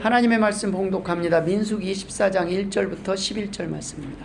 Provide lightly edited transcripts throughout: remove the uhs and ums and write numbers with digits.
하나님의 말씀 봉독합니다. 민수기 14장 1절부터 11절 말씀입니다.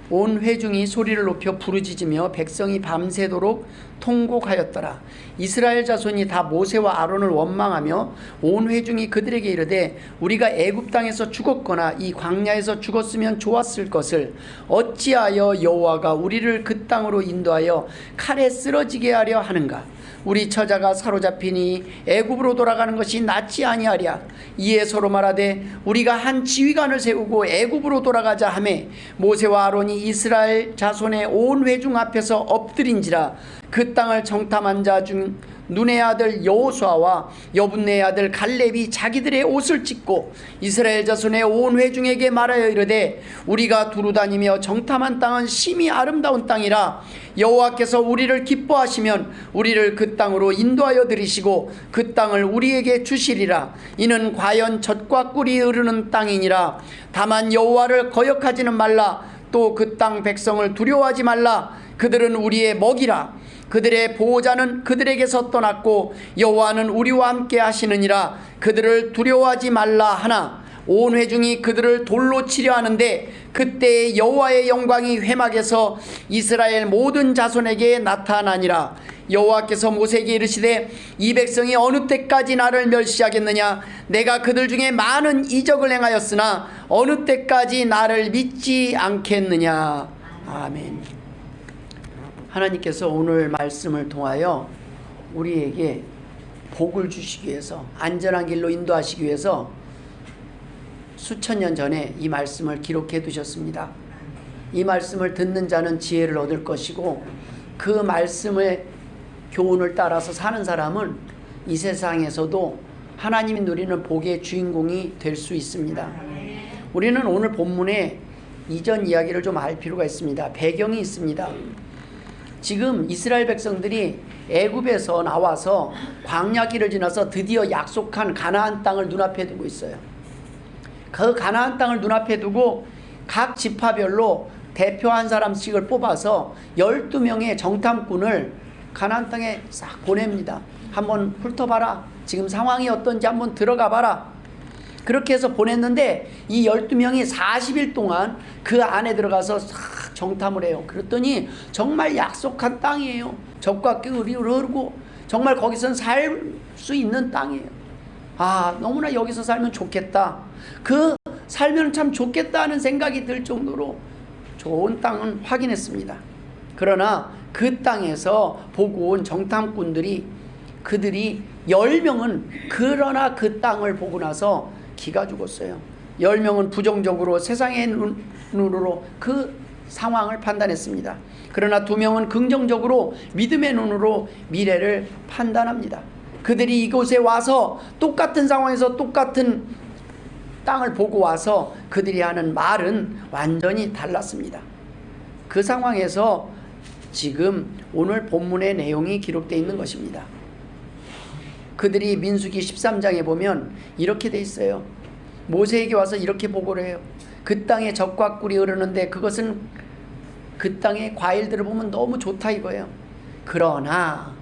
온 회중이 소리를 높여 부르짖으며 백성이 밤새도록 통곡하였더라. 이스라엘 자손이 다 모세와 아론을 원망하며 온 회중이 그들에게 이르되 우리가 애굽 땅에서 죽었거나 이 광야에서 죽었으면 좋았을 것을 어찌하여 여호와가 우리를 그 땅으로 인도하여 칼에 쓰러지게 하려 하는가. 우리 처자가 사로잡히니 애굽으로 돌아가는 것이 낫지 아니하랴. 이에 서로 말하되 우리가 한 지휘관을 세우고 애굽으로 돌아가자 하매 모세와 아론이 이스라엘 자손의 온 회중 앞에서 엎드린지라. 그 땅을 정탐한 자 중 눈의 아들 여호수아와 여분네의 아들 갈렙이 자기들의 옷을 찢고 이스라엘 자손의 온 회중에게 말하여 이르되 우리가 두루다니며 정탐한 땅은 심히 아름다운 땅이라. 여호와께서 우리를 기뻐하시면 우리를 그 땅으로 인도하여 들이시고 그 땅을 우리에게 주시리라. 이는 과연 젖과 꿀이 흐르는 땅이니라. 다만 여호와를 거역하지는 말라. 또 그 땅 백성을 두려워하지 말라. 그들은 우리의 먹이라. 그들의 보호자는 그들에게서 떠났고 여호와는 우리와 함께 하시느니라. 그들을 두려워하지 말라 하나 온 회중이 그들을 돌로 치려 하는데 그때 여호와의 영광이 회막에서 이스라엘 모든 자손에게 나타나니라. 여호와께서 모세에게 이르시되 이 백성이 어느 때까지 나를 멸시하겠느냐. 내가 그들 중에 많은 이적을 행하였으나 어느 때까지 나를 믿지 않겠느냐. 아멘. 하나님께서 오늘 말씀을 통하여 우리에게 복을 주시기 위해서 안전한 길로 인도하시기 위해서 수천 년 전에 이 말씀을 기록해 두셨습니다. 이 말씀을 듣는 자는 지혜를 얻을 것이고 그 말씀의 교훈을 따라서 사는 사람은 이 세상에서도 하나님이 누리는 복의 주인공이 될 수 있습니다. 우리는 오늘 본문에 이전 이야기를 좀 알 필요가 있습니다. 배경이 있습니다. 지금 이스라엘 백성들이 애굽에서 나와서 광야길을 지나서 드디어 약속한 가나안 땅을 눈앞에 두고 있어요. 그 가나안 땅을 눈앞에 두고 각 지파별로 대표 한 사람씩을 뽑아서 12명의 정탐꾼을 가나안 땅에 싹 보냅니다. 한번 훑어봐라. 지금 상황이 어떤지 한번 들어가 봐라. 그렇게 해서 보냈는데 이 12명이 40일 동안 그 안에 들어가서 싹 정탐을 해요. 그랬더니 정말 약속한 땅이에요. 젖과 꿀이 흐르고 정말 거기서는 살 수 있는 땅이에요. 아, 너무나 여기서 살면 좋겠다. 그 살면 참 좋겠다 하는 생각이 들 정도로 좋은 땅은 확인했습니다. 그러나 그 땅에서 보고 온 정탐꾼들이 그들이 10명은 그러나 그 땅을 보고 나서 기가 죽었어요. 10명은 부정적으로 세상의 눈으로 그 상황을 판단했습니다. 그러나 2명은 긍정적으로 믿음의 눈으로 미래를 판단합니다. 그들이 이곳에 와서 똑같은 상황에서 똑같은 땅을 보고 와서 그들이 하는 말은 완전히 달랐습니다. 그 상황에서 지금 오늘 본문의 내용이 기록되어 있는 것입니다. 그들이 민수기 13장에 보면 이렇게 돼 있어요. 모세에게 와서 이렇게 보고를 해요. 그 땅에 젖과 꿀이 흐르는데 그것은 그 땅의 과일들을 보면 너무 좋다 이거예요. 그러나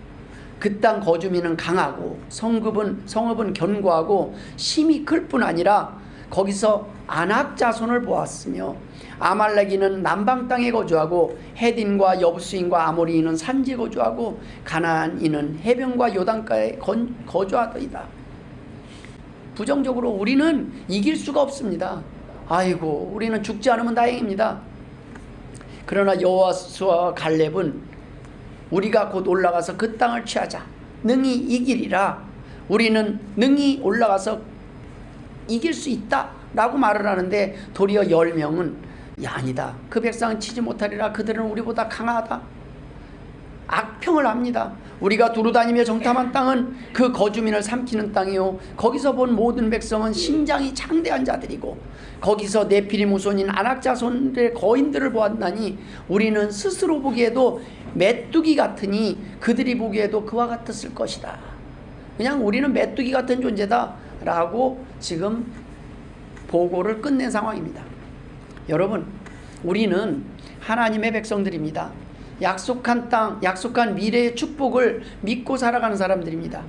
그 땅 거주민은 강하고 성읍은 견고하고 심이 클 뿐 아니라 거기서 아낙 자손을 보았으며 아말렉인은 남방 땅에 거주하고 헤딘과 여부스인과 아모리인은 산지에 거주하고 가나안인은 해변과 요단가에 거주하더이다. 부정적으로 우리는 이길 수가 없습니다. 아이고, 우리는 죽지 않으면 다행입니다. 그러나 여호수아와 갈렙은 우리가 곧 올라가서 그 땅을 취하자. 능히 이기리라. 우리는 능히 올라가서 이길 수 있다 라고 말을 하는데 도리어 10명은 아니다. 그 백성은 치지 못하리라. 그들은 우리보다 강하다. 악평을 합니다. 우리가 두루다니며 정탐한 땅은 그 거주민을 삼키는 땅이요 거기서 본 모든 백성은 신장이 창대한 자들이고 거기서 네피림 후손인 아낙 자손의 거인들을 보았나니 우리는 스스로 보기에도 메뚜기 같으니 그들이 보기에도 그와 같았을 것이다. 그냥 우리는 메뚜기 같은 존재다 라고 지금 보고를 끝낸 상황입니다. 여러분, 우리는 하나님의 백성들입니다. 약속한 땅, 약속한 미래의 축복을 믿고 살아가는 사람들입니다.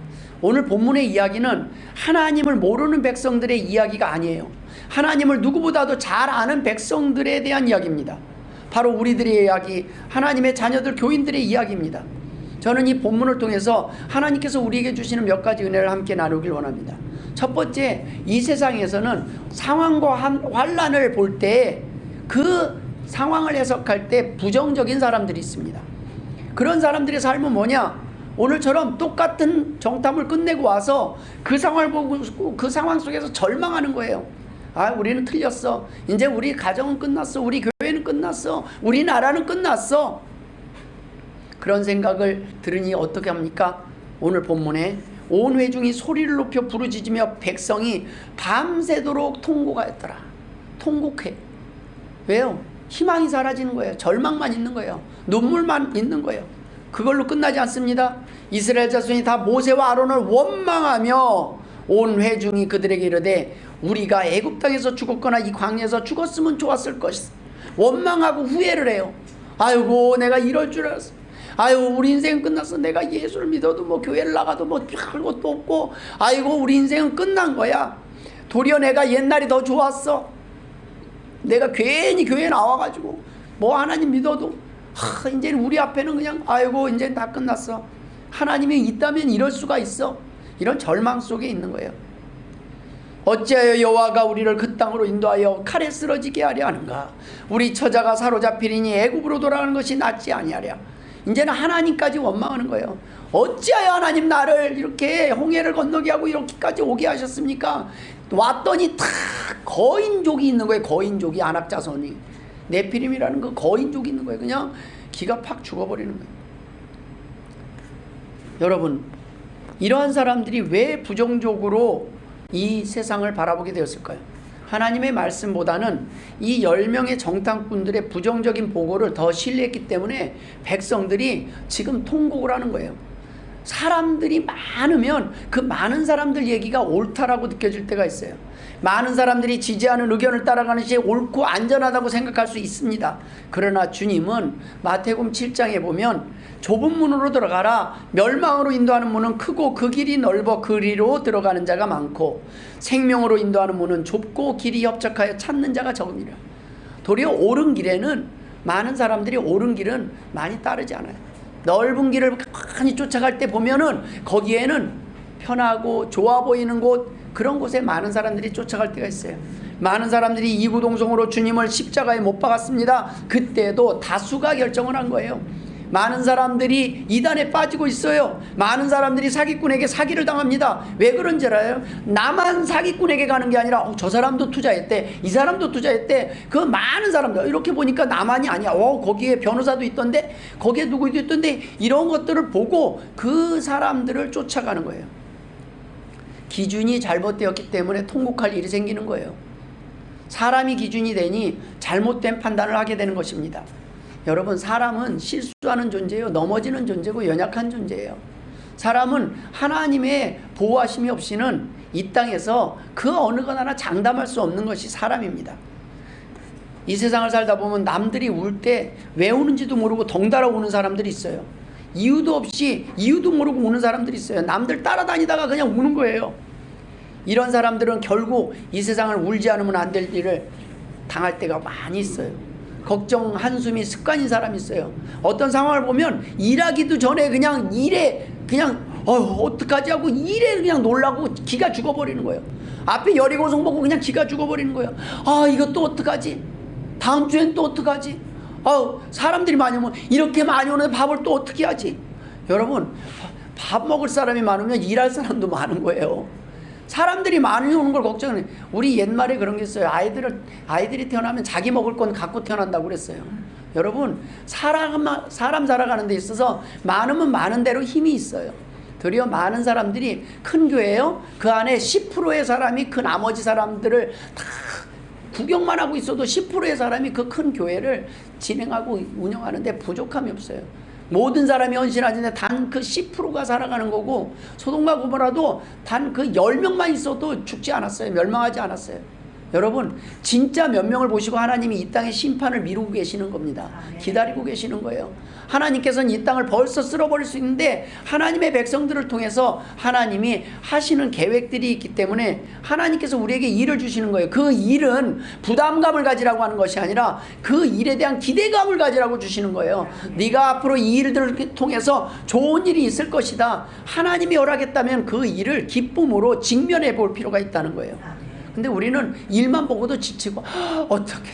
오늘 본문의 이야기는 하나님을 모르는 백성들의 이야기가 아니에요. 하나님을 누구보다도 잘 아는 백성들에 대한 이야기입니다. 바로 우리들의 이야기, 하나님의 자녀들, 교인들의 이야기입니다. 저는 이 본문을 통해서 하나님께서 우리에게 주시는 몇 가지 은혜를 함께 나누길 원합니다. 첫 번째, 이 세상에서는 상황과 환란을 볼 때 그 상황을 해석할 때 부정적인 사람들이 있습니다. 그런 사람들의 삶은 뭐냐? 오늘처럼 똑같은 정탐을 끝내고 와서 그 상황을 보고 그 상황 속에서 절망하는 거예요. 아, 우리는 틀렸어. 이제 우리 가정은 끝났어. 우리 교회는 끝났어. 우리 나라는 끝났어. 그런 생각을 들으니 어떻게 합니까? 오늘 본문에 온 회중이 소리를 높여 부르짖으며 백성이 밤새도록 통곡하였더라. 통곡해. 왜요? 희망이 사라지는 거예요. 절망만 있는 거예요. 눈물만 있는 거예요. 그걸로 끝나지 않습니다. 이스라엘 자손이 다 모세와 아론을 원망하며 온 회중이 그들에게 이르되 우리가 애굽 땅에서 죽었거나 이 광야에서 죽었으면 좋았을 것이다. 원망하고 후회를 해요. 아이고, 내가 이럴 줄 알았어. 아유, 우리 인생은 끝났어. 내가 예수를 믿어도 뭐 교회를 나가도 뭐 별것도 없고, 아이고, 우리 인생은 끝난 거야. 도리어 내가 옛날이 더 좋았어. 내가 괜히 교회에 나와가지고 뭐 하나님 믿어도 이제는 우리 앞에는 그냥 아이고 이제 다 끝났어. 하나님이 있다면 이럴 수가 있어. 이런 절망 속에 있는 거예요. 어찌하여 여호와가 우리를 그 땅으로 인도하여 칼에 쓰러지게 하려 하는가? 우리 처자가 사로잡히리니 애굽으로 돌아가는 것이 낫지 아니하랴. 이제는 하나님까지 원망하는 거예요. 어찌하여 하나님 나를 이렇게 홍해를 건너게 하고 이렇게까지 오게 하셨습니까? 왔더니 다 거인족이 있는 거예요. 거인족이, 안악자손이. 네피림이라는 그 거인족이 있는 거예요. 그냥 기가 팍 죽어버리는 거예요. 여러분, 이러한 사람들이 왜 부정적으로 이 세상을 바라보게 되었을까요? 하나님의 말씀보다는 이 10명의 정탐꾼들의 부정적인 보고를 더 신뢰했기 때문에 백성들이 지금 통곡을 하는 거예요. 사람들이 많으면 그 많은 사람들 얘기가 옳다라고 느껴질 때가 있어요. 많은 사람들이 지지하는 의견을 따라가는 것이 옳고 안전하다고 생각할 수 있습니다. 그러나 주님은 마태복음 7장에 보면 좁은 문으로 들어가라. 멸망으로 인도하는 문은 크고 그 길이 넓어 그리로 들어가는 자가 많고 생명으로 인도하는 문은 좁고 길이 협착하여 찾는 자가 적음이라. 도리어 옳은 길에는 많은 사람들이 옳은 길은 많이 따르지 않아요. 넓은 길을 많이 쫓아갈 때 보면은 거기에는 편하고 좋아 보이는 곳, 그런 곳에 많은 사람들이 쫓아갈 때가 있어요. 많은 사람들이 이구동성으로 주님을 십자가에 못 박았습니다. 그때도 다수가 결정을 한 거예요. 많은 사람들이 이단에 빠지고 있어요. 많은 사람들이 사기꾼에게 사기를 당합니다. 왜 그런지 알아요? 나만 사기꾼에게 가는 게 아니라 저 사람도 투자했대, 이 사람도 투자했대. 그 많은 사람들 이렇게 보니까 나만이 아니야. 거기에 변호사도 있던데, 거기에 누구도 있던데, 이런 것들을 보고 그 사람들을 쫓아가는 거예요. 기준이 잘못되었기 때문에 통곡할 일이 생기는 거예요. 사람이 기준이 되니 잘못된 판단을 하게 되는 것입니다. 여러분, 사람은 실수하는 존재예요. 넘어지는 존재고 연약한 존재예요. 사람은 하나님의 보호하심이 없이는 이 땅에서 그 어느 것 하나 장담할 수 없는 것이 사람입니다. 이 세상을 살다 보면 남들이 울 때 왜 우는지도 모르고 덩달아 우는 사람들이 있어요. 이유도 없이 이유도 모르고 우는 사람들이 있어요. 남들 따라다니다가 그냥 우는 거예요. 이런 사람들은 결국 이 세상을 울지 않으면 안 될 일을 당할 때가 많이 있어요. 걱정, 한숨이 습관인 사람이 있어요. 어떤 상황을 보면 일하기도 전에 그냥 일에 그냥 어떡하지 하고 일에 그냥 놀라고 기가 죽어버리는 거예요. 앞에 여리고성 보고 그냥 기가 죽어버리는 거예요. 아, 이것도 어떡하지? 다음 주엔 또 어떡하지? 사람들이 많이 오면 이렇게 많이 오는데 밥을 또 어떻게 하지? 여러분, 밥 먹을 사람이 많으면 일할 사람도 많은 거예요. 사람들이 많이 오는 걸 걱정해. 우리 옛말에 그런 게 있어요. 아이들이 태어나면 자기 먹을 건 갖고 태어난다고 그랬어요. 여러분, 사람 살아가는 데 있어서 많으면 많은 대로 힘이 있어요. 도리어 많은 사람들이 큰 교회예요. 그 안에 10%의 사람이 그 나머지 사람들을 다 구경만 하고 있어도 10%의 사람이 그 큰 교회를 진행하고 운영하는데 부족함이 없어요. 모든 사람이 헌신하는데 단 그 10%가 살아가는 거고, 소돔과 고모라도 단 그 10명만 있어도 죽지 않았어요. 멸망하지 않았어요. 여러분 진짜 몇 명을 보시고 하나님이 이 땅의 심판을 미루고 계시는 겁니다. 기다리고 계시는 거예요. 하나님께서는 이 땅을 벌써 쓸어버릴 수 있는데 하나님의 백성들을 통해서 하나님이 하시는 계획들이 있기 때문에 하나님께서 우리에게 일을 주시는 거예요. 그 일은 부담감을 가지라고 하는 것이 아니라 그 일에 대한 기대감을 가지라고 주시는 거예요. 네가 앞으로 이 일들을 통해서 좋은 일이 있을 것이다. 하나님이 허락했다면 그 일을 기쁨으로 직면해 볼 필요가 있다는 거예요. 근데 우리는 일만 보고도 지치고 어떻게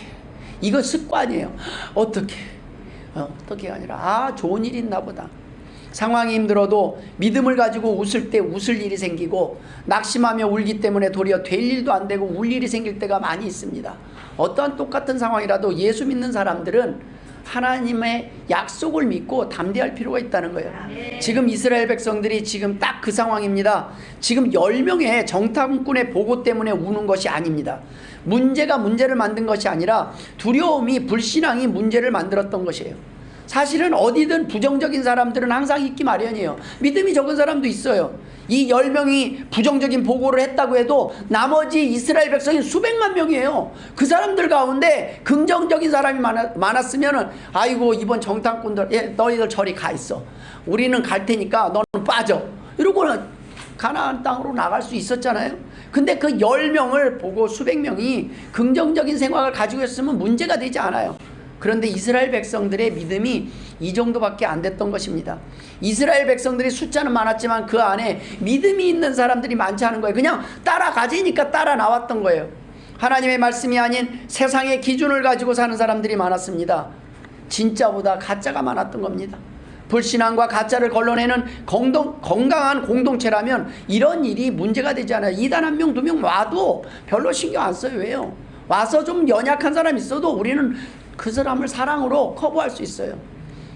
이거 습관이에요. 어떻게 아니라 좋은 일이 있나 보다. 상황이 힘들어도 믿음을 가지고 웃을 때 웃을 일이 생기고 낙심하며 울기 때문에 도리어 될 일도 안 되고 울 일이 생길 때가 많이 있습니다. 어떠한 똑같은 상황이라도 예수 믿는 사람들은 하나님의 약속을 믿고 담대할 필요가 있다는 거예요. 지금 이스라엘 백성들이 지금 딱 그 상황입니다. 지금 10명의 정탐꾼의 보고 때문에 우는 것이 아닙니다. 문제가 문제를 만든 것이 아니라 두려움이, 불신앙이 문제를 만들었던 것이에요. 사실은 어디든 부정적인 사람들은 항상 있기 마련이에요. 믿음이 적은 사람도 있어요. 이 10명이 부정적인 보고를 했다고 해도 나머지 이스라엘 백성이 수백만 명이에요. 그 사람들 가운데 긍정적인 사람이 많았으면 아이고 이번 정탐꾼들 너희들 저리 가 있어. 우리는 갈 테니까 너는 빠져. 이러고는 가나안 땅으로 나갈 수 있었잖아요. 근데 그 10명을 보고 수백 명이 긍정적인 생각을 가지고 있으면 문제가 되지 않아요. 그런데 이스라엘 백성들의 믿음이 이 정도밖에 안 됐던 것입니다. 이스라엘 백성들이 숫자는 많았지만 그 안에 믿음이 있는 사람들이 많지 않은 거예요. 그냥 따라가지니까 따라 나왔던 거예요. 하나님의 말씀이 아닌 세상의 기준을 가지고 사는 사람들이 많았습니다. 진짜보다 가짜가 많았던 겁니다. 불신앙과 가짜를 걸러내는 건강한 공동체라면 이런 일이 문제가 되지 않아요. 이단 1명, 2명 와도 별로 신경 안 써요. 왜요? 와서 좀 연약한 사람 있어도 우리는 그 사람을 사랑으로 커버할 수 있어요.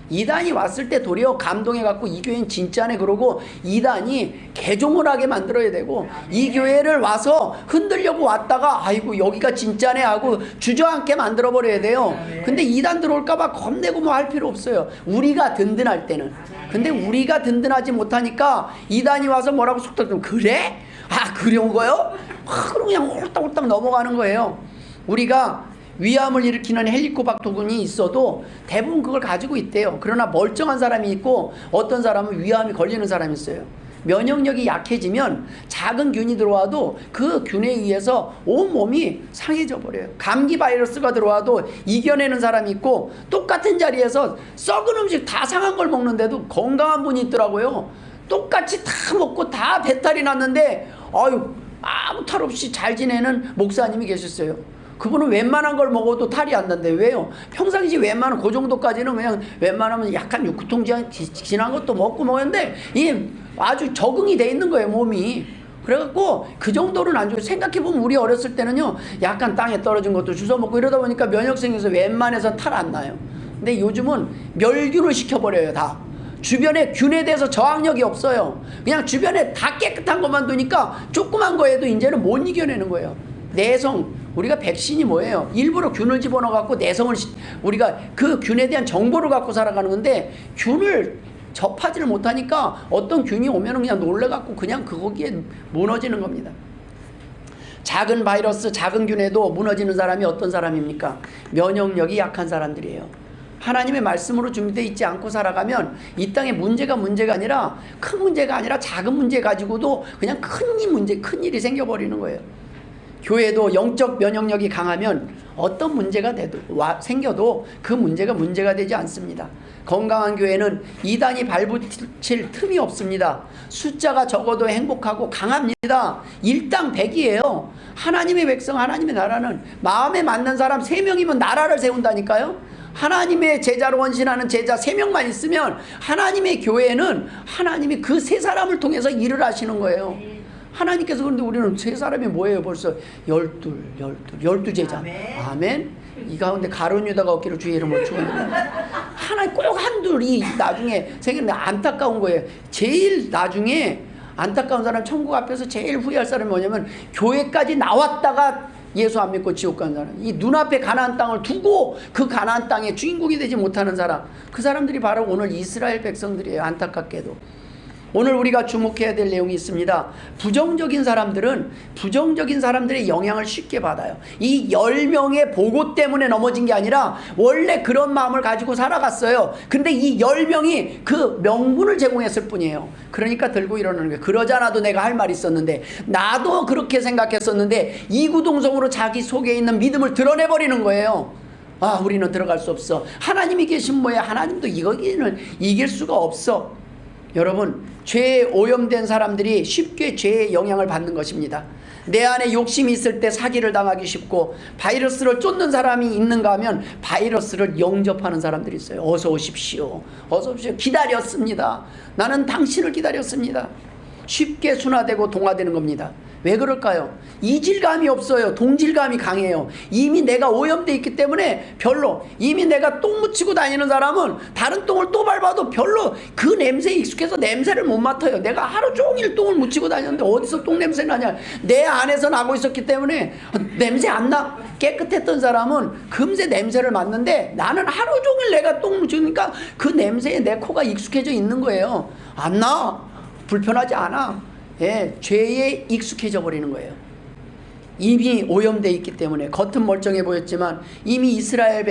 이단이 왔을 때 도리어 감동해갖고 이 교회는 진짜네 그러고 이단이 개종을 하게 만들어야 되고 이 교회를 와서 흔들려고 왔다가 아이고 여기가 진짜네 하고 주저앉게 만들어버려야 돼요. 근데 이단 들어올까봐 겁내고 뭐 할 필요 없어요. 우리가 든든할 때는. 근데 우리가 든든하지 못하니까 이단이 와서 뭐라고 속닥 그래? 그런 거요? 그럼 그냥 홀딱홀딱 넘어가는 거예요. 우리가 위암을 일으키는 헬리코박터균이 있어도 대부분 그걸 가지고 있대요. 그러나 멀쩡한 사람이 있고 어떤 사람은 위암이 걸리는 사람이 있어요. 면역력이 약해지면 작은 균이 들어와도 그 균에 의해서 온몸이 상해져 버려요. 감기 바이러스가 들어와도 이겨내는 사람이 있고 똑같은 자리에서 썩은 음식 다 상한 걸 먹는데도 건강한 분이 있더라고요. 똑같이 다 먹고 다 배탈이 났는데 아무 탈 없이 잘 지내는 목사님이 계셨어요. 그분은 웬만한 걸 먹어도 탈이 안 난대. 왜요? 평상시 웬만한 그 정도까지는 그냥 웬만하면 약간 육통 지난 것도 먹고 먹는데 이 아주 적응이 돼 있는 거예요, 몸이. 그래갖고 그 정도는 안 좋아요. 생각해보면 우리 어렸을 때는요 약간 땅에 떨어진 것도 주워 먹고 이러다 보니까 면역 생겨서 웬만해서 탈 안 나요. 근데 요즘은 멸균을 시켜버려요. 다 주변에 균에 대해서 저항력이 없어요. 그냥 주변에 다 깨끗한 것만 두니까 조그만 거에도 이제는 못 이겨내는 거예요. 내성, 우리가 백신이 뭐예요? 일부러 균을 집어넣어 갖고 내성을 우리가 그 균에 대한 정보를 갖고 살아가는 건데 균을 접하지를 못하니까 어떤 균이 오면 그냥 놀래갖고 그냥 거기에 무너지는 겁니다. 작은 바이러스, 작은 균에도 무너지는 사람이 어떤 사람입니까? 면역력이 약한 사람들이에요. 하나님의 말씀으로 준비되어 있지 않고 살아가면 이 땅의 문제가 아니라 큰 문제가 아니라 작은 문제 가지고도 그냥 큰 일이 생겨버리는 거예요. 교회도 영적 면역력이 강하면 어떤 문제가 생겨도 그 문제가 되지 않습니다. 건강한 교회는 이단이 발붙일 틈이 없습니다. 숫자가 적어도 행복하고 강합니다. 일당백이에요. 하나님의 백성, 하나님의 나라는 마음에 맞는 사람 3명이면 나라를 세운다니까요. 하나님의 제자로 헌신하는 제자 3명만 있으면 하나님의 교회는 하나님이 그 3사람을 통해서 일을 하시는 거예요. 하나님께서. 그런데 우리는 3사람이 뭐예요? 벌써 12 제자. 아멘. 이 가운데 가룟 유다가 없기를 주의 이름으로 축원합니다. 하나님 꼭 한둘이 나중에 생겼는데 안타까운 거예요. 제일 나중에 안타까운 사람, 천국 앞에서 제일 후회할 사람이 뭐냐면 교회까지 나왔다가 예수 안 믿고 지옥 간 사람. 이 눈앞에 가나안 땅을 두고 그 가나안 땅의 주인공이 되지 못하는 사람. 그 사람들이 바로 오늘 이스라엘 백성들이에요. 안타깝게도. 오늘 우리가 주목해야 될 내용이 있습니다. 부정적인 사람들의 영향을 쉽게 받아요. 이 10명의 보고 때문에 넘어진 게 아니라 원래 그런 마음을 가지고 살아갔어요. 근데 이 10명이 그 명분을 제공했을 뿐이에요. 그러니까 들고 일어나는 거예요. 그러지 않아도 내가 할 말이 있었는데, 나도 그렇게 생각했었는데, 이구동성으로 자기 속에 있는 믿음을 드러내버리는 거예요. 아, 우리는 들어갈 수 없어. 하나님이 계신 뭐야? 하나님도 이거기는 이길 수가 없어. 여러분, 죄에 오염된 사람들이 쉽게 죄의 영향을 받는 것입니다. 내 안에 욕심이 있을 때 사기를 당하기 쉽고, 바이러스를 쫓는 사람이 있는가 하면 바이러스를 영접하는 사람들이 있어요. 어서 오십시오. 어서 오십시오. 기다렸습니다. 나는 당신을 기다렸습니다. 쉽게 순화되고 동화되는 겁니다. 왜 그럴까요? 이질감이 없어요. 동질감이 강해요. 이미 내가 오염되어 있기 때문에 별로, 이미 내가 똥 묻히고 다니는 사람은 다른 똥을 또 밟아도 별로 그 냄새에 익숙해서 냄새를 못 맡아요. 내가 하루 종일 똥을 묻히고 다녔는데 어디서 똥 냄새 나냐? 내 안에서 나고 있었기 때문에 냄새 안 나. 깨끗했던 사람은 금세 냄새를 맡는데, 나는 하루 종일 내가 똥 묻히니까 그 냄새에 내 코가 익숙해져 있는 거예요. 안 나. 불편하지 않아. 예, 죄에 익숙해져 버리는 거예요. 이미 오염되어 있기 때문에. 겉은 멀쩡해 보였지만 이미 이스라엘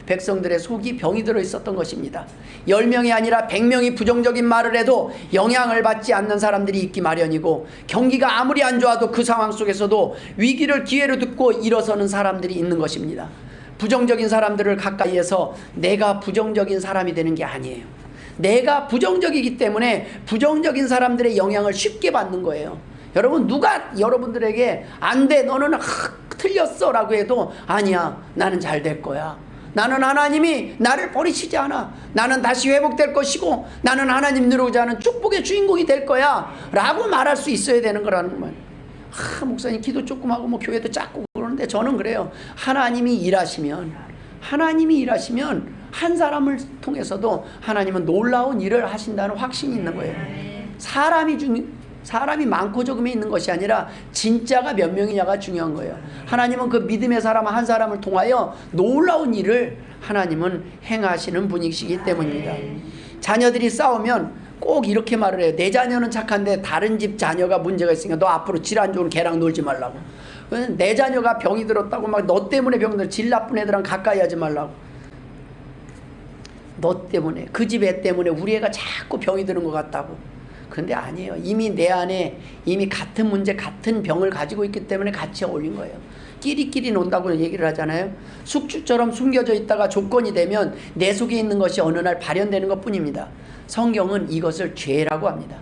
백성들의 속이 병이 들어 있었던 것입니다. 10명이 아니라 100명이 부정적인 말을 해도 영향을 받지 않는 사람들이 있기 마련이고, 경기가 아무리 안 좋아도 그 상황 속에서도 위기를 기회로 듣고 일어서는 사람들이 있는 것입니다. 부정적인 사람들을 가까이에서 내가 부정적인 사람이 되는 게 아니에요. 내가 부정적이기 때문에 부정적인 사람들의 영향을 쉽게 받는 거예요. 여러분, 누가 여러분들에게 안 돼, 너는 틀렸어 라고 해도, 아니야, 나는 잘 될 거야. 나는 하나님이 나를 버리시지 않아. 나는 다시 회복될 것이고, 나는 하나님 누르고자 하는 축복의 주인공이 될 거야 라고 말할 수 있어야 되는 거라는 거예요. 목사님 기도 조금 하고 뭐 교회도 작고 그러는데, 저는 그래요. 하나님이 일하시면 한 사람을 통해서도 하나님은 놀라운 일을 하신다는 확신이 있는 거예요. 사람이 많고 적음에 있는 것이 아니라 진짜가 몇 명이냐가 중요한 거예요. 하나님은 그 믿음의 사람 한 사람을 통하여 놀라운 일을 하나님은 행하시는 분이시기 때문입니다. 자녀들이 싸우면 꼭 이렇게 말을 해요. 내 자녀는 착한데 다른 집 자녀가 문제가 있으니까 너 앞으로 질 안 좋은 걔랑 놀지 말라고. 내 자녀가 병이 들었다고 막 너 때문에 병들, 질 나쁜 애들랑 가까이 하지 말라고. 너 때문에, 그 집 애 때문에 우리 애가 자꾸 병이 드는 것 같다고. 그런데 아니에요. 이미 내 안에 이미 같은 문제, 같은 병을 가지고 있기 때문에 같이 어울린 거예요. 끼리끼리 논다고 얘기를 하잖아요. 숙주처럼 숨겨져 있다가 조건이 되면 내 속에 있는 것이 어느 날 발현되는 것뿐입니다. 성경은 이것을 죄라고 합니다.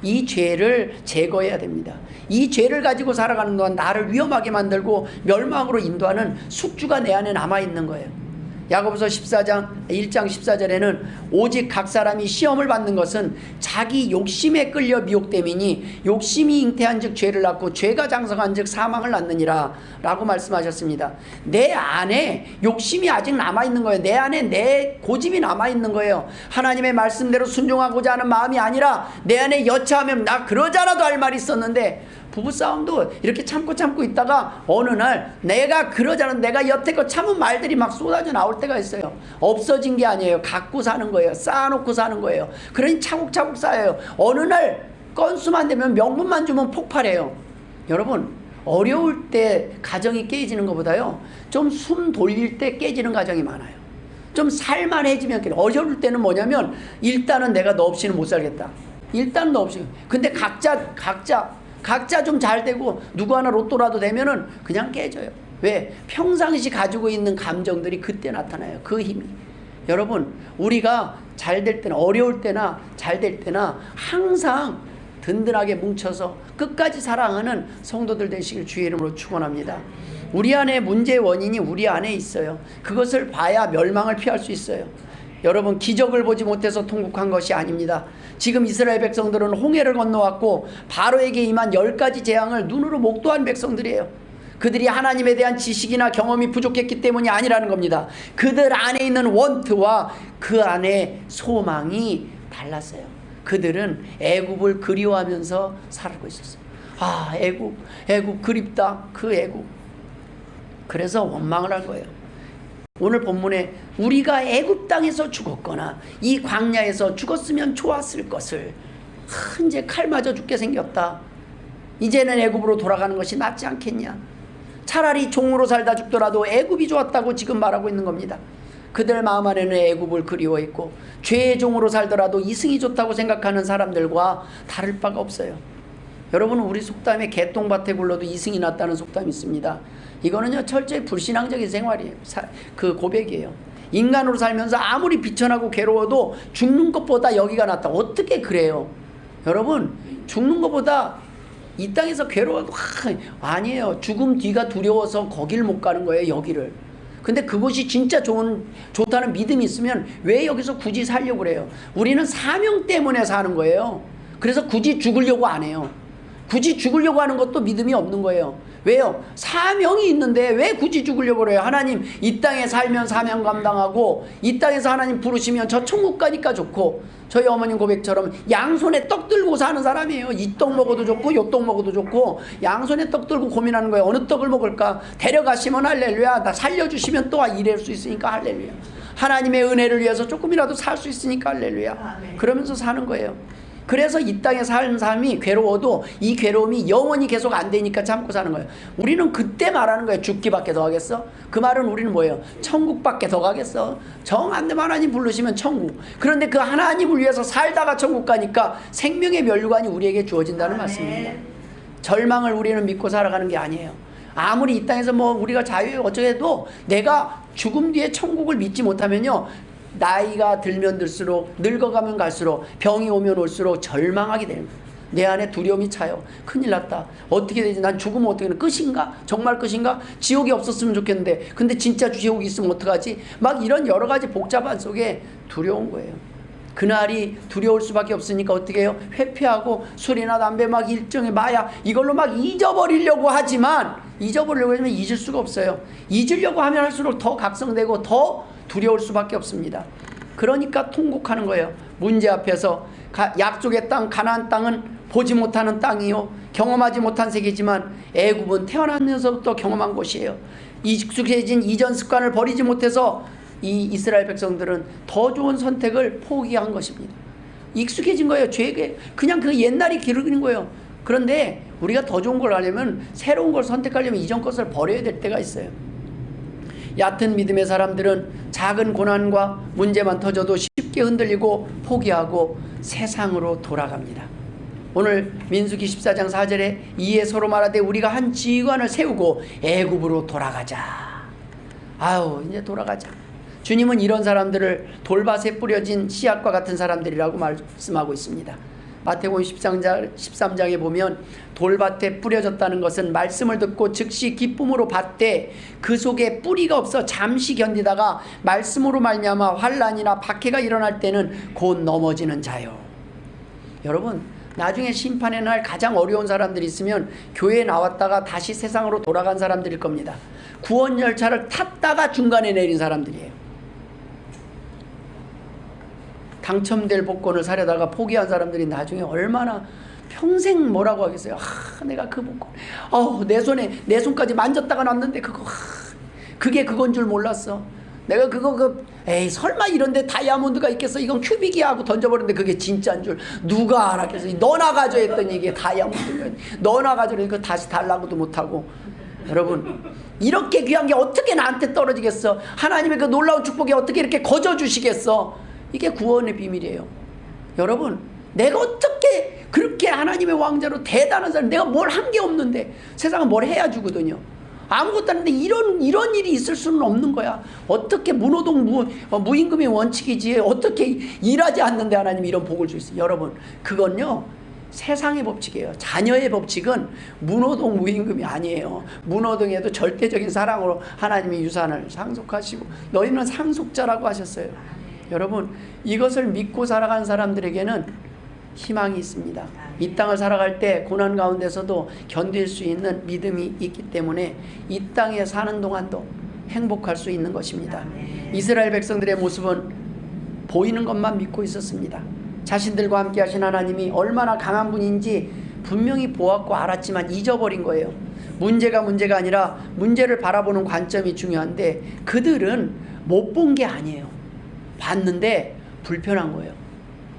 이 죄를 제거해야 됩니다. 이 죄를 가지고 살아가는 동안 나를 위험하게 만들고 멸망으로 인도하는 숙주가 내 안에 남아있는 거예요. 야고보서 1장 14절에는 오직 각 사람이 시험을 받는 것은 자기 욕심에 끌려 미혹됨이니 욕심이 잉태한 즉 죄를 낳고 죄가 장성한 즉 사망을 낳느니라 라고 말씀하셨습니다. 내 안에 욕심이 아직 남아있는 거예요. 내 안에 내 고집이 남아있는 거예요. 하나님의 말씀대로 순종하고자 하는 마음이 아니라 내 안에 여차하면 나 그러잖아도 할 말이 있었는데, 부부싸움도 이렇게 참고 있다가 어느 날 내가 그러자는, 내가 여태껏 참은 말들이 막 쏟아져 나올 때가 있어요. 없어진 게 아니에요. 갖고 사는 거예요. 쌓아놓고 사는 거예요. 그러니 차곡차곡 쌓여요. 어느 날 건수만 되면, 명분만 주면 폭발해요. 여러분, 어려울 때 가정이 깨지는 것보다요, 좀 숨 돌릴 때 깨지는 가정이 많아요. 좀 살만해지면 깨요. 어려울 때는 뭐냐면, 일단은 내가 너 없이는 못 살겠다. 일단 너 없이. 근데 각자 좀 잘 되고 누구 하나 로또라도 되면은 그냥 깨져요. 왜? 평상시 가지고 있는 감정들이 그때 나타나요. 그 힘이. 여러분, 우리가 잘 될 때나 어려울 때나 잘 될 때나 항상 든든하게 뭉쳐서 끝까지 사랑하는 성도들 되시길 주의 이름으로 축원합니다. 우리 안에 문제의 원인이 우리 안에 있어요. 그것을 봐야 멸망을 피할 수 있어요. 여러분, 기적을 보지 못해서 통곡한 것이 아닙니다. 지금 이스라엘 백성들은 홍해를 건너왔고 바로에게 임한 10가지 재앙을 눈으로 목도한 백성들이에요. 그들이 하나님에 대한 지식이나 경험이 부족했기 때문이 아니라는 겁니다. 그들 안에 있는 원트와 그 안에 소망이 달랐어요. 그들은 애굽을 그리워하면서 살고 있었어요. 아, 애굽 그립다. 그 애굽. 그래서 원망을 한 거예요. 오늘 본문에 우리가 애굽 땅에서 죽었거나 이 광야에서 죽었으면 좋았을 것을 이제 칼 맞아 죽게 생겼다. 이제는 애굽으로 돌아가는 것이 낫지 않겠냐. 차라리 종으로 살다 죽더라도 애굽이 좋았다고 지금 말하고 있는 겁니다. 그들 마음 안에는 애굽을 그리워했고 죄의 종으로 살더라도 이승이 좋다고 생각하는 사람들과 다를 바가 없어요. 여러분, 우리 속담에 개똥밭에 굴러도 이승이 낫다는 속담이 있습니다. 이거는요 철저히 불신앙적인 생활이에요. 그 고백이에요. 인간으로 살면서 아무리 비천하고 괴로워도 죽는 것보다 여기가 낫다. 어떻게 그래요? 여러분, 죽는 것보다 이 땅에서 괴로워도 아니에요. 죽음 뒤가 두려워서 거길 못 가는 거예요. 여기를. 근데 그것이 진짜 좋다는 믿음이 있으면 왜 여기서 굳이 살려고 그래요? 우리는 사명 때문에 사는 거예요. 그래서 굳이 죽으려고 안 해요. 굳이 죽으려고 하는 것도 믿음이 없는 거예요. 왜요? 사명이 있는데 왜 굳이 죽으려고 그래요? 하나님, 이 땅에 살면 사명 감당하고 이 땅에서 하나님 부르시면 저 천국 가니까 좋고, 저희 어머님 고백처럼 양손에 떡 들고 사는 사람이에요. 이 떡 먹어도 좋고 요 떡 먹어도 좋고, 양손에 떡 들고 고민하는 거예요. 어느 떡을 먹을까? 데려가시면 할렐루야. 나 살려주시면 또 일할 수 있으니까 할렐루야. 하나님의 은혜를 위해서 조금이라도 살 수 있으니까 할렐루야. 그러면서 사는 거예요. 그래서 이 땅에 사는 사람이 괴로워도 이 괴로움이 영원히 계속 안 되니까 참고 사는 거예요. 우리는 그때 말하는 거예요. 죽기밖에 더 하겠어? 그 말은 우리는 뭐예요? 천국밖에 더 가겠어? 정 안 되면 하나님 부르시면 천국. 그런데 그 하나님을 위해서 살다가 천국 가니까 생명의 면류관이 우리에게 주어진다는 말씀입니다. 절망을 우리는 믿고 살아가는 게 아니에요. 아무리 이 땅에서 뭐 우리가 자유에 어쩌해도 내가 죽음 뒤에 천국을 믿지 못하면요, 나이가 들면 들수록, 늙어가면 갈수록, 병이 오면 올수록 절망하게 됩니다. 내 안에 두려움이 차요. 큰일 났다. 어떻게 되지? 난 죽으면 어떻게 되나? 끝인가? 정말 끝인가? 지옥이 없었으면 좋겠는데 근데 진짜 지옥이 있으면 어떡하지? 막 이런 여러 가지 복잡한 속에 두려운 거예요. 그날이 두려울 수밖에 없으니까 어떻게 해요? 회피하고 술이나 담배 막 일종의 마약 이걸로 막 잊어버리려고 하지만, 잊어버리려고 하면 잊을 수가 없어요. 잊으려고 하면 할수록 더 각성되고 더 두려울 수밖에 없습니다. 그러니까 통곡하는 거예요. 문제 앞에서 약속의 땅 가나안 땅은 보지 못하는 땅이요, 경험하지 못한 세계지만 애굽은 태어나면서부터 경험한 곳이에요. 익숙해진 이전 습관을 버리지 못해서 이 이스라엘 백성들은 더 좋은 선택을 포기한 것입니다. 익숙해진 거예요. 죄에 그냥 그 옛날이 기르는 거예요. 그런데 우리가 더 좋은 걸 하려면, 새로운 걸 선택하려면 이전 것을 버려야 될 때가 있어요. 얕은 믿음의 사람들은 작은 고난과 문제만 터져도 쉽게 흔들리고 포기하고 세상으로 돌아갑니다. 오늘 민수기 14장 4절에 이에 서로 말하되 우리가 한 지휘관을 세우고 애굽으로 돌아가자. 아우, 이제 돌아가자. 주님은 이런 사람들을 돌밭에 뿌려진 씨앗과 같은 사람들이라고 말씀하고 있습니다. 마태복음 13장에 보면 돌밭에 뿌려졌다는 것은 말씀을 듣고 즉시 기쁨으로 받되 그 속에 뿌리가 없어 잠시 견디다가 말씀으로 말미암아 환난이나 박해가 일어날 때는 곧 넘어지는 자요. 여러분, 나중에 심판의 날 가장 어려운 사람들이 있으면 교회에 나왔다가 다시 세상으로 돌아간 사람들일 겁니다. 구원 열차를 탔다가 중간에 내린 사람들이에요. 당첨될 복권을 사려다가 포기한 사람들이 나중에 얼마나 평생 뭐라고 하겠어요. 내가 그 복권, 내 손까지 만졌다가 놨는데 그게 그건 줄 몰랐어. 내가 에이 설마 이런데 다이아몬드가 있겠어? 이건 큐빅이야 하고 던져버렸는데 그게 진짜인 줄 누가 알았겠어? 너나 가져 했더니 이게 다이아몬드가, 너나 가져라. 이거 다시 달라고도 못하고. 여러분, 이렇게 귀한 게 어떻게 나한테 떨어지겠어? 하나님의 그 놀라운 축복이 어떻게 이렇게 거저 주시겠어? 이게 구원의 비밀이에요. 여러분, 내가 어떻게 그렇게 하나님의 왕자로 대단한 사람, 내가 뭘 한 게 없는데, 세상은 뭘 해야 주거든요. 아무것도 안 했는데 이런 일이 있을 수는 없는 거야. 어떻게 무노동 무임금의 원칙이지 어떻게 일하지 않는데 하나님이 이런 복을 줄 수 있어요. 여러분, 그건요 세상의 법칙이에요. 자녀의 법칙은 무노동 무임금이 아니에요. 무노동에도 절대적인 사랑으로 하나님이 유산을 상속하시고 너희는 상속자라고 하셨어요. 여러분, 이것을 믿고 살아가는 사람들에게는 희망이 있습니다. 이 땅을 살아갈 때 고난 가운데서도 견딜 수 있는 믿음이 있기 때문에 이 땅에 사는 동안도 행복할 수 있는 것입니다. 이스라엘 백성들의 모습은 보이는 것만 믿고 있었습니다. 자신들과 함께 하신 하나님이 얼마나 강한 분인지 분명히 보았고 알았지만 잊어버린 거예요. 문제가 아니라 문제를 바라보는 관점이 중요한데 그들은 못 본 게 아니에요. 봤는데 불편한 거예요.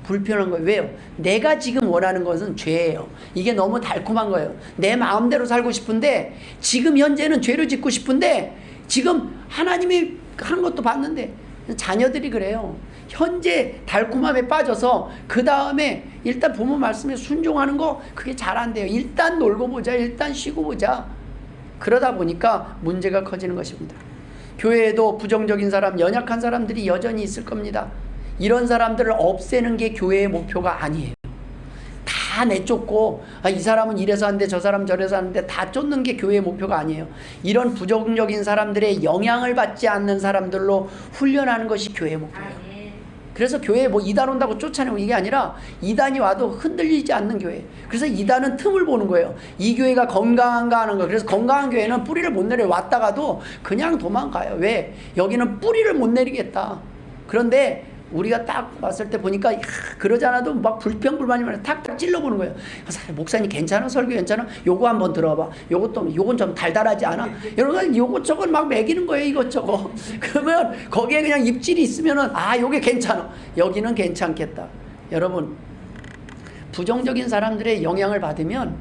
불편한 거예요. 왜요? 내가 지금 원하는 것은 죄예요. 이게 너무 달콤한 거예요. 내 마음대로 살고 싶은데, 지금 현재는 죄를 짓고 싶은데, 지금 하나님이 하는 것도 봤는데, 자녀들이 그래요. 현재 달콤함에 빠져서 그 다음에 일단 부모 말씀에 순종하는 거 그게 잘 안 돼요. 일단 놀고 보자, 일단 쉬고 보자. 그러다 보니까 문제가 커지는 것입니다. 교회에도 부정적인 사람, 연약한 사람들이 여전히 있을 겁니다. 이런 사람들을 없애는 게 교회의 목표가 아니에요. 다 내쫓고 이 사람은 이래서 하는데 저 사람 저래서 하는데 다 쫓는 게 교회의 목표가 아니에요. 이런 부정적인 사람들의 영향을 받지 않는 사람들로 훈련하는 것이 교회의 목표예요. 그래서 교회에 뭐 이단 온다고 쫓아내고 이게 아니라 이단이 와도 흔들리지 않는 교회. 그래서 이단은 틈을 보는 거예요. 이 교회가 건강한가 하는 거예요. 그래서 건강한 교회는 뿌리를 못 내려 왔다가도 그냥 도망가요. 왜? 여기는 뿌리를 못 내리겠다. 그런데 우리가 딱 봤을 때 보니까 그러지 않아도 막 불평불만이면 탁탁 찔러보는 거예요. 목사님 괜찮아? 설교 괜찮아? 요거 한번 들어봐. 요건 좀 달달하지 않아? 여러분 요것저것 막 매기는 거예요. 이것저것. 그러면 거기에 그냥 입질이 있으면은 요게 괜찮아. 여기는 괜찮겠다. 여러분 부정적인 사람들의 영향을 받으면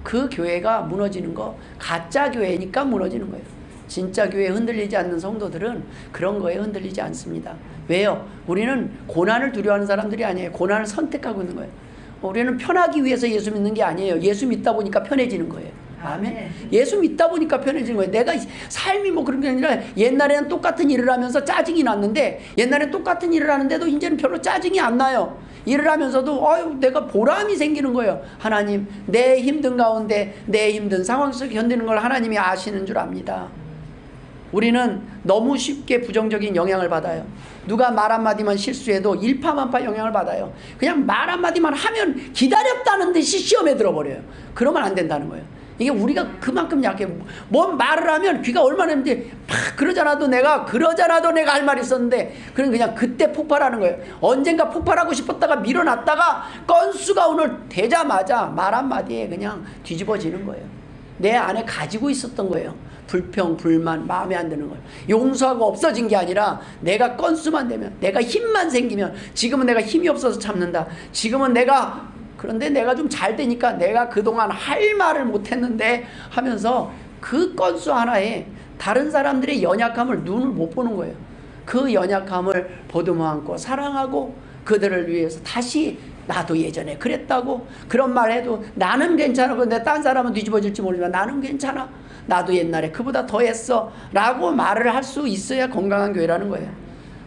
그 교회가 무너지는 거 가짜 교회니까 무너지는 거예요. 진짜 교회에 흔들리지 않는 성도들은 그런 거에 흔들리지 않습니다. 왜요? 우리는 고난을 두려워하는 사람들이 아니에요. 고난을 선택하고 있는 거예요. 우리는 편하기 위해서 예수 믿는 게 아니에요. 예수 믿다 보니까 편해지는 거예요. 아멘. 예수 믿다 보니까 편해지는 거예요. 내가 삶이 뭐 그런 게 아니라 옛날에는 똑같은 일을 하면서 짜증이 났는데 옛날엔 똑같은 일을 하는데도 이제는 별로 짜증이 안 나요. 일을 하면서도 내가 보람이 생기는 거예요. 하나님 내 힘든 가운데 내 힘든 상황 속에 견디는 걸 하나님이 아시는 줄 압니다. 우리는 너무 쉽게 부정적인 영향을 받아요. 누가 말 한마디만 실수해도 일파만파 영향을 받아요. 그냥 말 한마디만 하면 기다렸다는 듯이 시험에 들어버려요. 그러면 안 된다는 거예요. 이게 우리가 그만큼 약해. 뭔 말을 하면 귀가 얼마나 했는데 그러잖아도 내가 할 말이 있었는데 그냥 그때 폭발하는 거예요. 언젠가 폭발하고 싶었다가 밀어놨다가 건수가 오늘 되자마자 말 한마디에 그냥 뒤집어지는 거예요. 내 안에 가지고 있었던 거예요. 불평, 불만, 마음에 안 드는 거예요. 용서하고 없어진 게 아니라 내가 건수만 되면, 내가 힘만 생기면, 지금은 내가 힘이 없어서 참는다. 지금은 그런데 내가 좀 잘 되니까 내가 그동안 할 말을 못했는데 하면서 그 건수 하나에 다른 사람들의 연약함을 눈을 못 보는 거예요. 그 연약함을 보듬어 안고 사랑하고 그들을 위해서 다시 나도 예전에 그랬다고 그런 말 해도 나는 괜찮아. 그런데 딴 사람은 뒤집어질지 모르지만 나는 괜찮아. 나도 옛날에 그보다 더 했어 라고 말을 할 수 있어야 건강한 교회라는 거예요.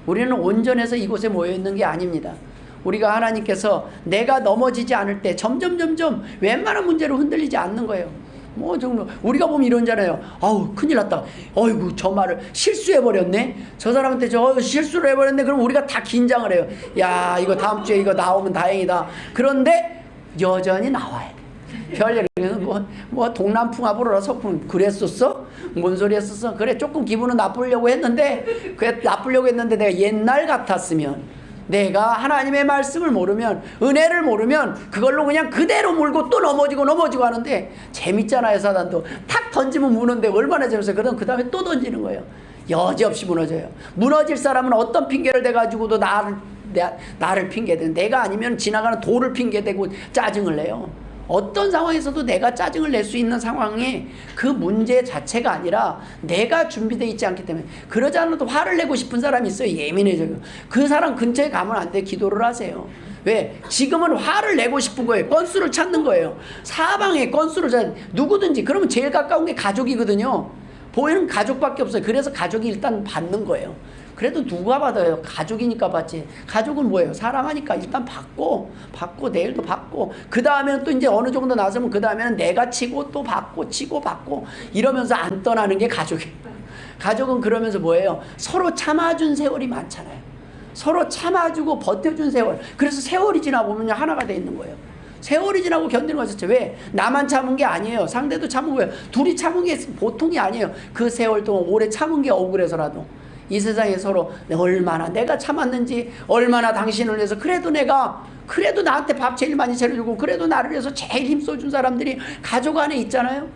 우리는 온전해서 이곳에 모여 있는 게 아닙니다. 우리가 하나님께서 내가 넘어지지 않을 때 점점 웬만한 문제로 흔들리지 않는 거예요. 뭐 정도 우리가 보면 이런잖아요. 큰일 났다. 어이구 저 말을 실수해버렸네. 저 사람한테 실수를 해버렸네. 그럼 우리가 다 긴장을 해요. 야 이거 다음 주에 이거 나오면 다행이다. 그런데 여전히 나와야 돼. 별일. 뭐 동남풍압으로 서풍 그랬었어? 뭔 소리 했었어? 그래 조금 기분은 나쁘려고 했는데 내가 옛날 같았으면 내가 하나님의 말씀을 모르면 은혜를 모르면 그걸로 그냥 그대로 물고 또 넘어지고 하는데 재밌잖아요. 사단도 탁 던지면 무는데 얼마나 재밌어요. 그럼 그 다음에 또 던지는 거예요. 여지없이 무너져요. 무너질 사람은 어떤 핑계를 대가지고도 나를 핑계대는, 내가 아니면 지나가는 돌을 핑계대고 짜증을 내요. 어떤 상황에서도 내가 짜증을 낼 수 있는 상황에 그 문제 자체가 아니라 내가 준비되어 있지 않기 때문에. 그러지 않아도 화를 내고 싶은 사람이 있어요. 예민해져요. 그 사람 근처에 가면 안 돼. 기도를 하세요. 왜? 지금은 화를 내고 싶은 거예요. 건수를 찾는 거예요. 사방에 건수를 누구든지. 그러면 제일 가까운 게 가족이거든요. 보이는 가족밖에 없어요. 그래서 가족이 일단 받는 거예요. 그래도 누가 받아요? 가족이니까 받지. 가족은 뭐예요? 사랑하니까 일단 받고 내일도 받고 그 다음에는 또 이제 어느 정도 나서면 그 다음에는 내가 치고 또 받고 치고 받고 이러면서 안 떠나는 게 가족이에요. 가족은 그러면서 뭐예요? 서로 참아준 세월이 많잖아요. 서로 참아주고 버텨준 세월. 그래서 세월이 지나보면 하나가 돼 있는 거예요. 세월이 지나고 견디는 거였죠. 왜? 나만 참은 게 아니에요. 상대도 참은 거예요. 둘이 참은 게 보통이 아니에요. 그 세월 동안 오래 참은 게 억울해서라도. 이 세상에 서로 얼마나 내가 참았는지, 얼마나 당신을 위해서, 그래도 나한테 밥 제일 많이 차려주고 그래도 나를 위해서 제일 힘써준 사람들이 가족 안에 있잖아요.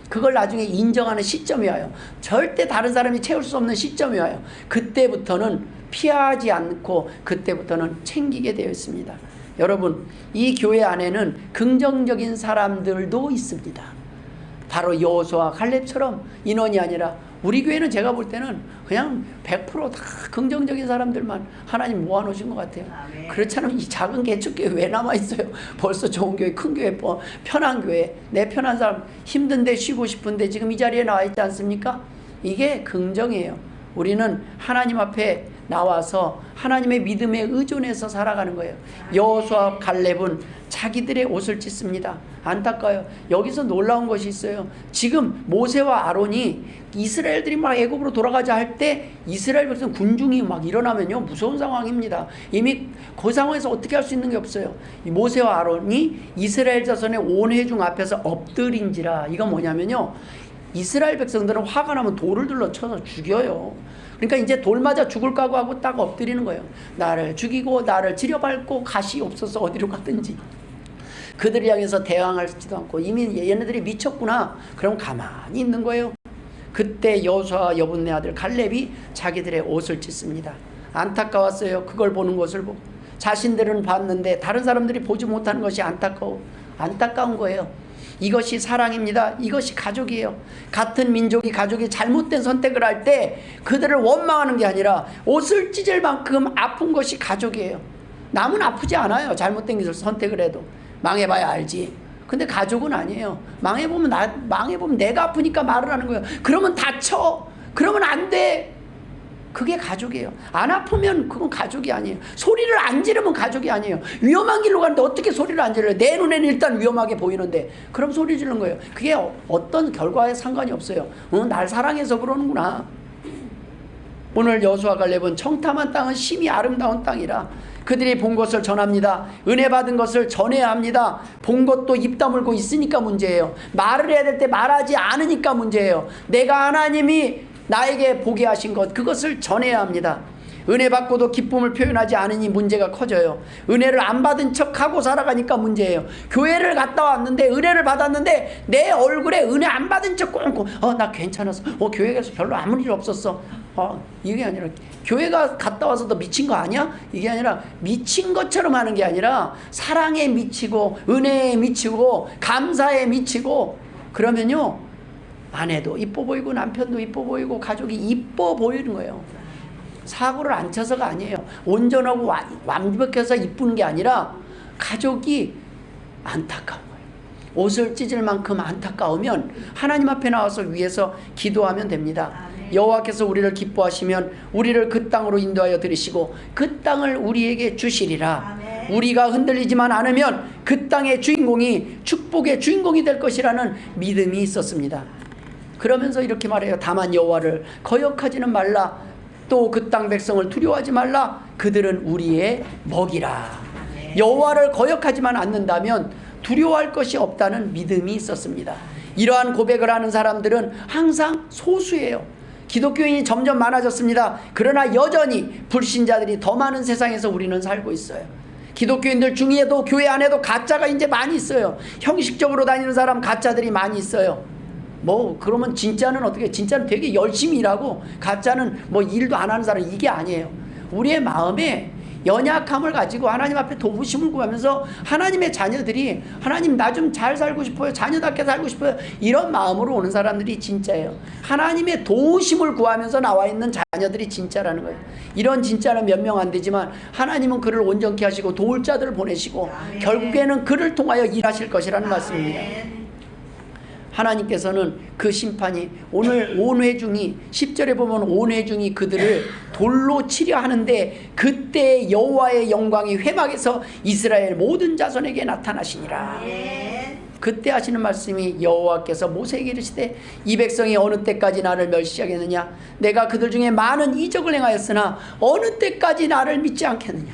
그걸 나중에 인정하는 시점이 와요. 절대 다른 사람이 채울 수 없는 시점이 와요. 그때부터는 피하지 않고 그때부터는 챙기게 되어 있습니다. 여러분, 이 교회 안에는 긍정적인 사람들도 있습니다. 바로 여호수아 갈렙처럼 인원이 아니라 우리 교회는 제가 볼 때는 그냥 100%다 긍정적인 사람들만 하나님 모아놓으신 것 같아요. 아멘. 그렇지 않으면 이 작은 개척교회 왜 남아있어요? 벌써 좋은 교회, 큰 교회, 편한 교회, 내 편한 사람, 힘든데 쉬고 싶은데 지금 이 자리에 나와 있지 않습니까? 이게 긍정이에요. 우리는 하나님 앞에 나와서 하나님의 믿음에 의존해서 살아가는 거예요. 여호수아 갈렙은 자기들의 옷을 찢습니다. 안타까워요. 여기서 놀라운 것이 있어요. 지금 모세와 아론이 이스라엘들이 막 애굽으로 돌아가자 할 때 이스라엘 백성 군중이 막 일어나면요 무서운 상황입니다. 이미 그 상황에서 어떻게 할 수 있는 게 없어요. 모세와 아론이 이스라엘 자손의 온 회중 앞에서 엎드린지라. 이건 뭐냐면요, 이스라엘 백성들은 화가 나면 돌을 들러 쳐서 죽여요. 그러니까 이제 돌 맞아 죽을 각오하고 딱 엎드리는 거예요. 나를 죽이고 나를 지려밟고 가시 없어서 어디로 가든지. 그들을 향해서 대항하지도 않고 이미 얘네들이 미쳤구나. 그럼 가만히 있는 거예요. 그때 여호수아와 여분네 아들 갈렙이 자기들의 옷을 찢습니다. 안타까웠어요. 그걸 보는 것을 보고. 자신들은 봤는데 다른 사람들이 보지 못하는 것이 안타까운 거예요. 이것이 사랑입니다. 이것이 가족이에요. 같은 민족이 가족이 잘못된 선택을 할 때 그들을 원망하는 게 아니라 옷을 찢을 만큼 아픈 것이 가족이에요. 남은 아프지 않아요. 잘못된 것을 선택을 해도. 망해봐야 알지. 근데 가족은 아니에요. 망해보면 내가 아프니까 말을 하는 거예요. 그러면 다쳐. 그러면 안 돼. 그게 가족이에요. 안 아프면 그건 가족이 아니에요. 소리를 안 지르면 가족이 아니에요. 위험한 길로 가는데 어떻게 소리를 안 지르요? 내 눈에는 일단 위험하게 보이는데 그럼 소리 지르는 거예요. 그게 어떤 결과에 상관이 없어요. 날 사랑해서 그러는구나. 오늘 여호수아 갈렙은 청탐한 땅은 심히 아름다운 땅이라 그들이 본 것을 전합니다. 은혜 받은 것을 전해야 합니다. 본 것도 입 다물고 있으니까 문제예요. 말을 해야 될 때 말하지 않으니까 문제예요. 내가 하나님이 나에게 보게 하신 것, 그것을 전해야 합니다. 은혜 받고도 기쁨을 표현하지 않으니 문제가 커져요. 은혜를 안 받은 척하고 살아가니까 문제예요. 교회를 갔다 왔는데 은혜를 받았는데 내 얼굴에 은혜 안 받은 척 꽁꽁 나 괜찮았어. 교회에서 별로 아무 일 없었어. 이게 아니라 교회가 갔다 와서 너 미친 거 아니야? 이게 아니라 미친 것처럼 하는 게 아니라 사랑에 미치고 은혜에 미치고 감사에 미치고 그러면요 아내도 이뻐 보이고 남편도 이뻐 보이고 가족이 이뻐 보이는 거예요. 사고를 안 쳐서가 아니에요. 온전하고 완벽해서 이쁘는 게 아니라 가족이 안타까운 거예요. 옷을 찢을 만큼 안타까우면 하나님 앞에 나와서 위에서 기도하면 됩니다. 여호와께서 우리를 기뻐하시면 우리를 그 땅으로 인도하여 들이시고 그 땅을 우리에게 주시리라. 우리가 흔들리지만 않으면 그 땅의 주인공이 축복의 주인공이 될 것이라는 믿음이 있었습니다. 그러면서 이렇게 말해요. 다만 여호와를 거역하지는 말라. 또 그 땅 백성을 두려워하지 말라. 그들은 우리의 먹이라. 여호와를 거역하지만 않는다면 두려워할 것이 없다는 믿음이 있었습니다. 이러한 고백을 하는 사람들은 항상 소수예요. 기독교인이 점점 많아졌습니다. 그러나 여전히 불신자들이 더 많은 세상에서 우리는 살고 있어요. 기독교인들 중에도 교회 안에도 가짜가 이제 많이 있어요. 형식적으로 다니는 사람 가짜들이 많이 있어요. 그러면 진짜는 어떻게, 진짜는 되게 열심히 일하고 가짜는 일도 안 하는 사람, 이게 아니에요. 우리의 마음에 연약함을 가지고 하나님 앞에 도우심을 구하면서 하나님의 자녀들이 하나님 나 좀 잘 살고 싶어요. 자녀답게 살고 싶어요. 이런 마음으로 오는 사람들이 진짜예요. 하나님의 도우심을 구하면서 나와 있는 자녀들이 진짜라는 거예요. 이런 진짜는 몇 명 안 되지만 하나님은 그를 온전케 하시고 도울 자들을 보내시고 결국에는 그를 통하여 일하실 것이라는 말씀입니다. 하나님께서는 그 심판이 오늘 온 회중이 10절에 보면 온 회중이 그들을 돌로 치려 하는데 그때 여호와의 영광이 회막에서 이스라엘 모든 자손에게 나타나시니라. 그때 하시는 말씀이 여호와께서 모세에게 이르시되 이 백성이 어느 때까지 나를 멸시하겠느냐. 내가 그들 중에 많은 이적을 행하였으나 어느 때까지 나를 믿지 않겠느냐.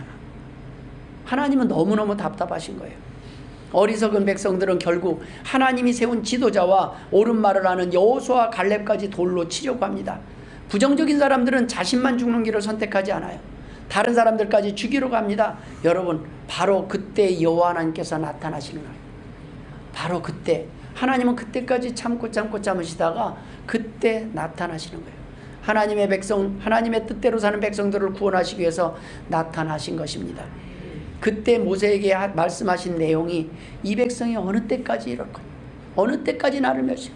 하나님은 너무너무 답답하신 거예요. 어리석은 백성들은 결국 하나님이 세운 지도자와 옳은 말을 하는 여호수아 갈렙까지 돌로 치려고 합니다. 부정적인 사람들은 자신만 죽는 길을 선택하지 않아요. 다른 사람들까지 죽이려고 합니다. 여러분, 바로 그때 여호와 하나님께서 나타나시는 거예요. 바로 그때 하나님은 그때까지 참으시다가 그때 나타나시는 거예요. 하나님의 백성, 하나님의 뜻대로 사는 백성들을 구원하시기 위해서 나타나신 것입니다. 그때 모세에게 말씀하신 내용이 이 백성이 어느 때까지 이럴 거냐, 어느 때까지 나를 멸시,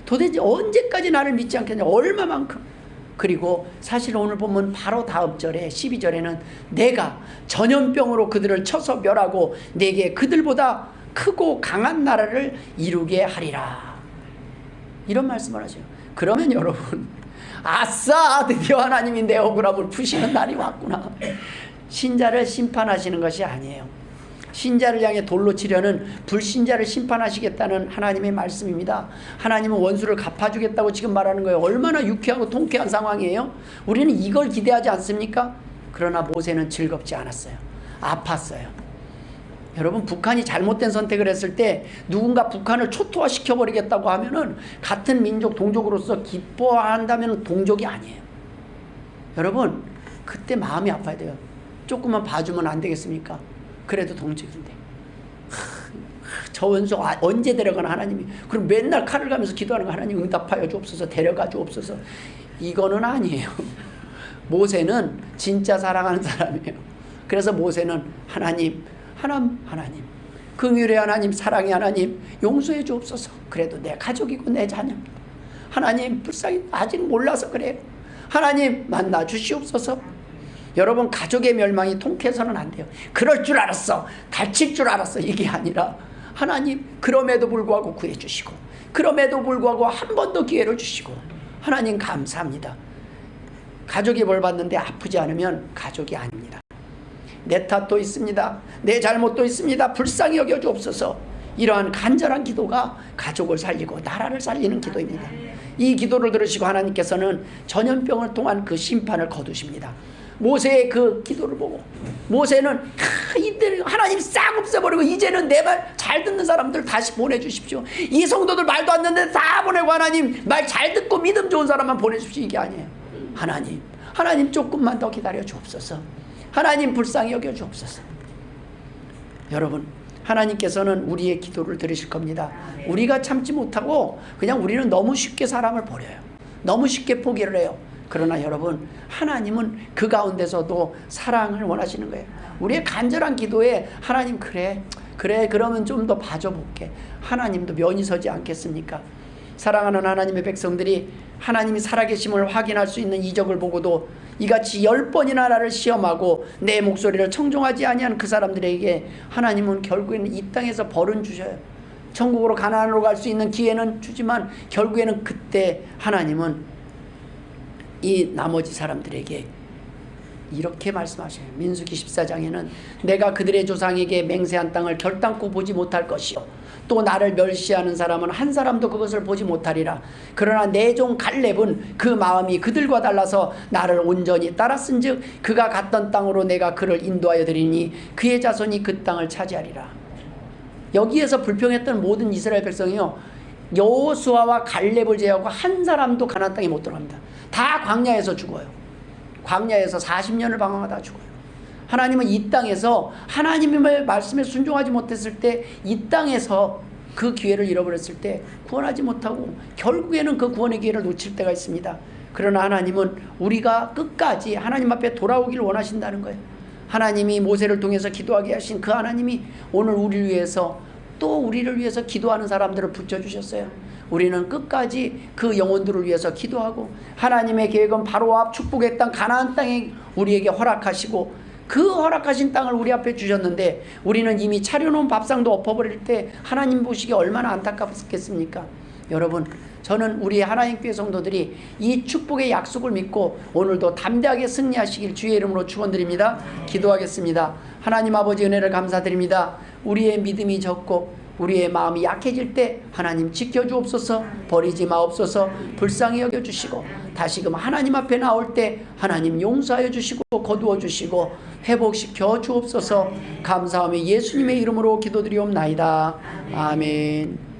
도대체 언제까지 나를 믿지 않겠냐, 얼마만큼. 그리고 사실 오늘 보면 바로 다음 절에 12절에는 내가 전염병으로 그들을 쳐서 멸하고 내게 그들보다 크고 강한 나라를 이루게 하리라, 이런 말씀을 하죠. 그러면 여러분, 아싸, 드디어 하나님이 내 억울함을 푸시는 날이 왔구나. 신자를 심판하시는 것이 아니에요. 신자를 향해 돌로 치려는 불신자를 심판하시겠다는 하나님의 말씀입니다. 하나님은 원수를 갚아주겠다고 지금 말하는 거예요. 얼마나 유쾌하고 통쾌한 상황이에요. 우리는 이걸 기대하지 않습니까? 그러나 모세는 즐겁지 않았어요. 아팠어요. 여러분, 북한이 잘못된 선택을 했을 때 누군가 북한을 초토화시켜버리겠다고 하면은 같은 민족, 동족으로서 기뻐한다면 동족이 아니에요. 여러분, 그때 마음이 아파야 돼요. 조금만 봐주면 안 되겠습니까? 그래도 동족인데. 저 원수 언제 데려가나 하나님이. 그럼 맨날 칼을 가면서 기도하는 거, 하나님 응답하여 주옵소서, 데려가 주옵소서. 이거는 아니에요. 모세는 진짜 사랑하는 사람이에요. 그래서 모세는 하나님 긍휼의 하나님, 사랑의 하나님, 용서해 주옵소서. 그래도 내 가족이고 내 자녀입니다. 하나님, 불쌍히 아직 몰라서 그래요. 하나님 만나 주시옵소서. 여러분, 가족의 멸망이 통쾌해서는 안 돼요. 그럴 줄 알았어, 다칠 줄 알았어, 이게 아니라 하나님 그럼에도 불구하고 구해 주시고, 그럼에도 불구하고 한 번 더 기회를 주시고, 하나님 감사합니다. 가족이 벌 받는데 아프지 않으면 가족이 아닙니다. 내 탓도 있습니다. 내 잘못도 있습니다. 불쌍히 여겨 주옵소서. 이러한 간절한 기도가 가족을 살리고 나라를 살리는 기도입니다. 이 기도를 들으시고 하나님께서는 전염병을 통한 그 심판을 거두십니다. 모세의 그 기도를 보고 모세는 이들 하나님 싹 없애버리고 이제는 내 말 잘 듣는 사람들 다시 보내주십시오. 이 성도들 말도 안 듣는데 다 보내고 하나님 말 잘 듣고 믿음 좋은 사람만 보내주십시오. 이게 아니에요. 하나님 조금만 더 기다려 주옵소서. 하나님 불쌍히 여겨 주옵소서. 여러분, 하나님께서는 우리의 기도를 들으실 겁니다. 우리가 참지 못하고 그냥 우리는 너무 쉽게 사람을 버려요. 너무 쉽게 포기를 해요. 그러나 여러분, 하나님은 그 가운데서도 사랑을 원하시는 거예요. 우리의 간절한 기도에 하나님 그래 그러면 좀 더 봐줘볼게. 하나님도 면이 서지 않겠습니까? 사랑하는 하나님의 백성들이 하나님이 살아계심을 확인할 수 있는 이적을 보고도 이같이 10번이나 나를 시험하고 내 목소리를 청종하지 아니한 그 사람들에게 하나님은 결국에는 이 땅에서 벌은 주셔요. 천국으로 가나안으로 갈 수 있는 기회는 주지만 결국에는 그때 하나님은 이 나머지 사람들에게 이렇게 말씀하셔요. 민수기 14장에는 내가 그들의 조상에게 맹세한 땅을 결단코 보지 못할 것이요 또 나를 멸시하는 사람은 한 사람도 그것을 보지 못하리라. 그러나 내 종 갈렙은 그 마음이 그들과 달라서 나를 온전히 따랐은즉 그가 갔던 땅으로 내가 그를 인도하여 드리니 그의 자손이 그 땅을 차지하리라. 여기에서 불평했던 모든 이스라엘 백성이요, 여호수아와 갈렙을 제외하고 한 사람도 가나안 땅에 못 들어갑니다. 다 광야에서 죽어요. 광야에서 40년을 방황하다 죽어요. 하나님은 이 땅에서 하나님의 말씀에 순종하지 못했을 때, 이 땅에서 그 기회를 잃어버렸을 때 구원하지 못하고 결국에는 그 구원의 기회를 놓칠 때가 있습니다. 그러나 하나님은 우리가 끝까지 하나님 앞에 돌아오기를 원하신다는 거예요. 하나님이 모세를 통해서 기도하게 하신 그 하나님이 오늘 우리를 위해서, 또 우리를 위해서 기도하는 사람들을 붙여주셨어요. 우리는 끝까지 그 영혼들을 위해서 기도하고, 하나님의 계획은 바로 앞 축복의 땅 가나안 땅에 우리에게 허락하시고 그 허락하신 땅을 우리 앞에 주셨는데 우리는 이미 차려놓은 밥상도 엎어버릴 때 하나님 보시기에 얼마나 안타깝겠습니까? 여러분, 저는 우리 하나님 교회 성도들이 이 축복의 약속을 믿고 오늘도 담대하게 승리하시길 주의 이름으로 축원드립니다. 기도하겠습니다. 하나님 아버지, 은혜를 감사드립니다. 우리의 믿음이 적고 우리의 마음이 약해질 때 하나님 지켜주옵소서. 버리지 마옵소서. 불쌍히 여겨주시고 다시금 하나님 앞에 나올 때 하나님 용서하여 주시고 거두어 주시고 회복시켜 주옵소서. 감사하며 예수님의 이름으로 기도드리옵나이다. 아멘.